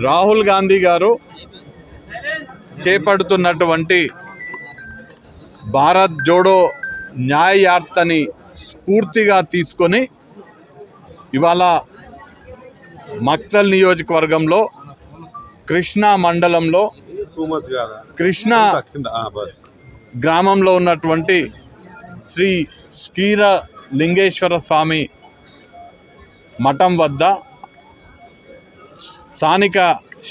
రాహుల్ గాంధీ గారు చేపడుతున్నటువంటి భారత్ జోడో న్యాయ యాత్రని స్ఫూర్తిగా తీసుకొని ఇవాళ మక్తల్ నియోజకవర్గంలో కృష్ణా మండలంలో కృష్ణా గ్రామంలో ఉన్నటువంటి శ్రీ క్షీర లింగేశ్వర స్వామి మఠం వద్ద స్థానిక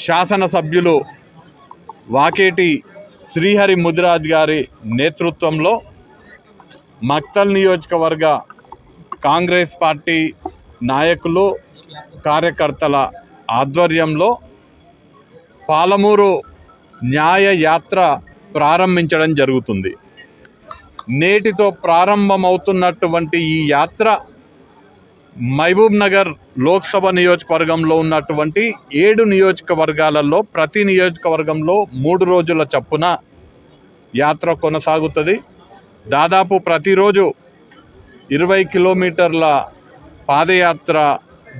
శాసనసభ్యులు వాకేటి శ్రీహరి ముదిరాజ్ గారి నేతృత్వంలో మక్తల్ నియోజకవర్గ కాంగ్రెస్ పార్టీ నాయకులు కార్యకర్తల ఆధ్వర్యంలో పాలమూరు న్యాయ యాత్ర ప్రారంభించడం జరుగుతుంది. నేటితో ప్రారంభమవుతున్నటువంటి ఈ యాత్ర మహబూబ్ నగర్ లోక్సభ నియోజకవర్గంలో ఉన్నటువంటి 7 నియోజకవర్గాలలో ప్రతి నియోజకవర్గంలో 3 రోజుల చొప్పున యాత్ర కొనసాగుతుంది. దాదాపు ప్రతిరోజు 20 కిలోమీటర్ల పాదయాత్ర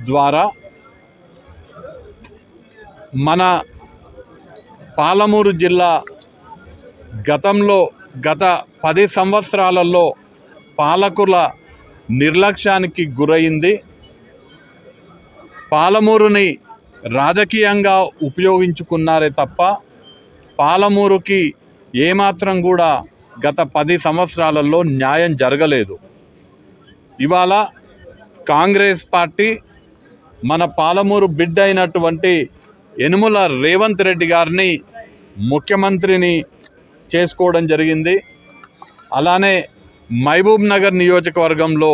ద్వారా మన పాలమూరు జిల్లా గత 10 సంవత్సరాలలో పాలకుల నిర్లక్ష్యానికి గురైంది. పాలమూరుని రాజకీయంగా ఉపయోగించుకున్నారే తప్ప పాలమూరుకి ఏమాత్రం కూడా గత 10 సంవత్సరాలలో న్యాయం జరగలేదు. ఇవాళ కాంగ్రెస్ పార్టీ మన పాలమూరు బిడ్డ అయినటువంటి యనుమల రేవంత్ రెడ్డి గారిని ముఖ్యమంత్రిని చేసుకోవడం జరిగింది. అలానే మహబూబ్ నగర్ నియోజకవర్గంలో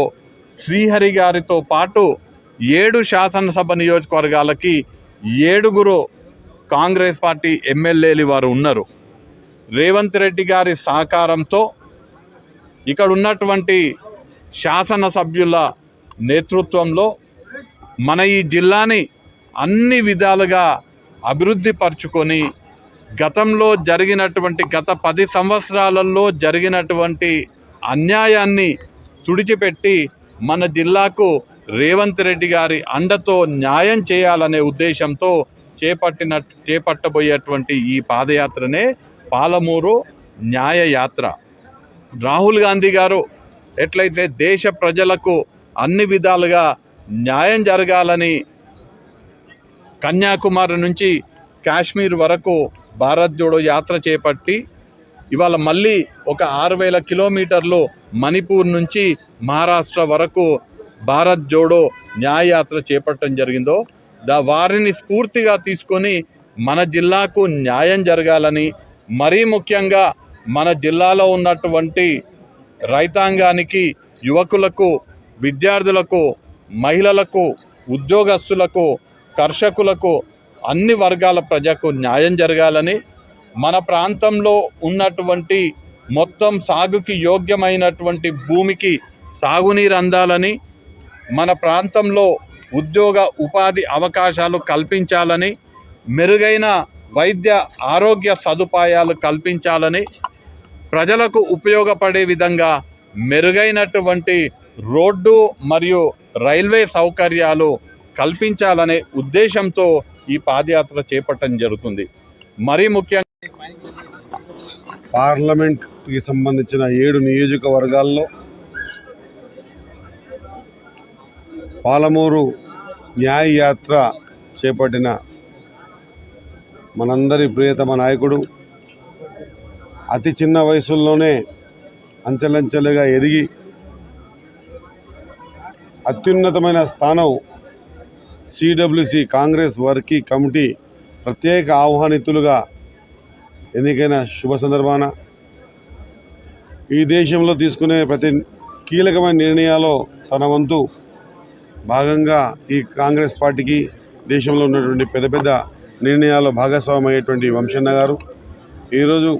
శ్రీహరి గారితో పాటు 7 శాసనసభ నియోజకవర్గాలకి 7 కాంగ్రెస్ పార్టీ ఎమ్మెల్యేలు వారు ఉన్నారు. రేవంత్ రెడ్డి గారి సహకారంతో ఇక్కడ ఉన్నటువంటి శాసనసభ్యుల నేతృత్వంలో మన ఈ జిల్లాని అన్ని విధాలుగా అభివృద్ధి పరుచుకొని గతంలో జరిగినటువంటి గత 10 సంవత్సరాలలో జరిగినటువంటి అన్యాయాన్ని తుడిచిపెట్టి మన జిల్లాకు రేవంత్ రెడ్డి గారి అండతో న్యాయం చేయాలనే ఉద్దేశంతో చేపట్టబోయేటువంటి ఈ పాదయాత్రనే పాలమూరు న్యాయ యాత్ర. రాహుల్ గాంధీ గారు ఎట్లయితే దేశ ప్రజలకు అన్ని విధాలుగా న్యాయం జరగాలని కన్యాకుమారి నుంచి కాశ్మీర్ వరకు భారత్ జోడో యాత్ర చేపట్టి ఇవాళ మళ్ళీ ఒక 6000 కిలోమీటర్లు మణిపూర్ నుంచి మహారాష్ట్ర వరకు భారత్ జోడో న్యాయ యాత్ర చేపట్టడం జరిగిందో వారిని స్ఫూర్తిగా తీసుకొని మన జిల్లాకు న్యాయం జరగాలని, మరీ ముఖ్యంగా మన జిల్లాలో ఉన్నటువంటి రైతాంగానికి, యువకులకు, విద్యార్థులకు, మహిళలకు, ఉద్యోగస్తులకు, కర్షకులకు, అన్ని వర్గాల ప్రజలకు న్యాయం జరగాలని, మన ప్రాంతంలో ఉన్నటువంటి మొత్తం సాగుకి యోగ్యమైనటువంటి భూమికి సాగునీరు అందాలని, మన ప్రాంతంలో ఉద్యోగ ఉపాధి అవకాశాలు కల్పించాలని, మెరుగైన వైద్య ఆరోగ్య సదుపాయాలు కల్పించాలని, ప్రజలకు ఉపయోగపడే విధంగా మెరుగైనటువంటి రోడ్డు మరియు రైల్వే సౌకర్యాలు కల్పించాలనే ఉద్దేశంతో ఈ పాదయాత్ర చేపట్టడం జరుగుతుంది. మరీ ముఖ్యంగా పార్లమెంట్కి సంబంధించిన 7 నియోజకవర్గాల్లో పాలమూరు న్యాయ యాత్ర చేపట్టిన మనందరి ప్రియతమ నాయకుడు, అతి చిన్న వయసుల్లోనే అంచెలంచెలుగా ఎదిగి అత్యున్నతమైన స్థానం సిడబ్ల్యూసి కాంగ్రెస్ వర్కింగ్ కమిటీ ప్రత్యేక ఆహ్వానితులుగా ఎన్నికైన శుభ సందర్భాన ఈ దేశంలో తీసుకునే ప్రతి కీలకమైన నిర్ణయాల్లో తన వంతు భాగంగా ఈ కాంగ్రెస్ పార్టీకి దేశంలో ఉన్నటువంటి పెద్ద పెద్ద నిర్ణయాల్లో భాగస్వామి అయ్యేటువంటి వంశన్న గారు ఈరోజు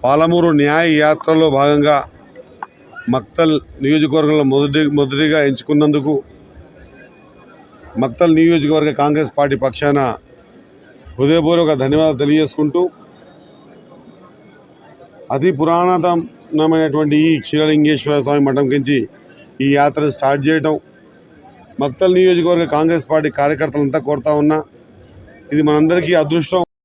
పాలమూరు న్యాయ యాత్రలో భాగంగా మక్తల్ నియోజకవర్గంలో మొదటిగా ఎంచుకున్నందుకు మక్తల్ నియోజకవర్గ కాంగ్రెస్ పార్టీ పక్షాన హృదయపూర్వక ధన్యవాదాలు తెలియజేసుకుంటూ అతి పురాతనమైనటువంటి ఈ క్షీరలింగేశ్వర స్వామి మఠం నుంచి ఈ యాత్ర స్టార్ట్ చేయటం మక్తల్ నియోజకవర్గ కాంగ్రెస్ పార్టీ కార్యకర్తలంతా కోరుతా ఉన్నా, ఇది మనందరికీ అదృష్టం.